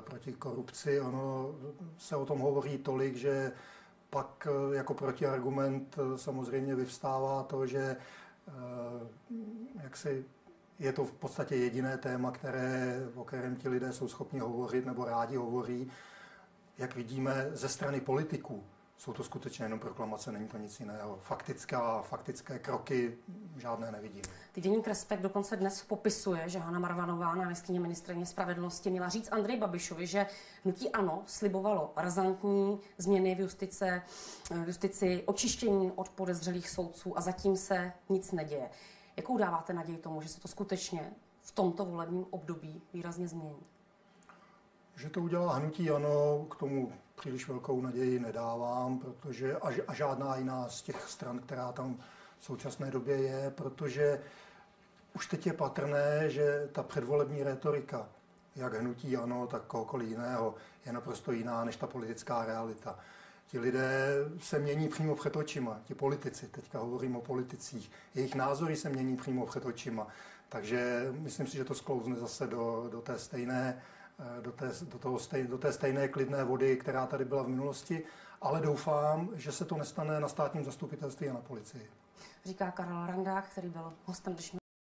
proti korupci. Ono se o tom hovoří tolik, že pak jako protiargument samozřejmě vyvstává to, že jaksi je to v podstatě jediné téma, o kterém ti lidé jsou schopni hovořit nebo rádi hovoří. Jak vidíme ze strany politiků, jsou to skutečně jenom proklamace, není to nic jiného. Faktické kroky žádné nevidím. Deník Respekt dokonce dnes popisuje, že Hana Marvanová, náměstkyně ministryně spravedlnosti, měla říct Andreji Babišovi, že hnutí ANO slibovalo razantní změny v justici, očištění od podezřelých soudců a zatím se nic neděje. Jakou dáváte naději tomu, že se to skutečně v tomto volebním období výrazně změní? Že to udělá hnutí ANO, k tomu příliš velkou naději nedávám, protože a žádná jiná z těch stran, která tam v současné době je, protože už teď je patrné, že ta předvolební rétorika, jak hnutí ANO, tak kohokoliv jiného, je naprosto jiná než ta politická realita. Ti lidé se mění přímo před očima, ti politici, teďka hovořím o politicích, jejich názory se mění přímo před očima, takže myslím si, že to sklouzne zase do té stejné klidné vody, která tady byla v minulosti, ale doufám, že se to nestane na státním zastupitelství a na policii. Říká Karel Randák, který byl hostem dnešního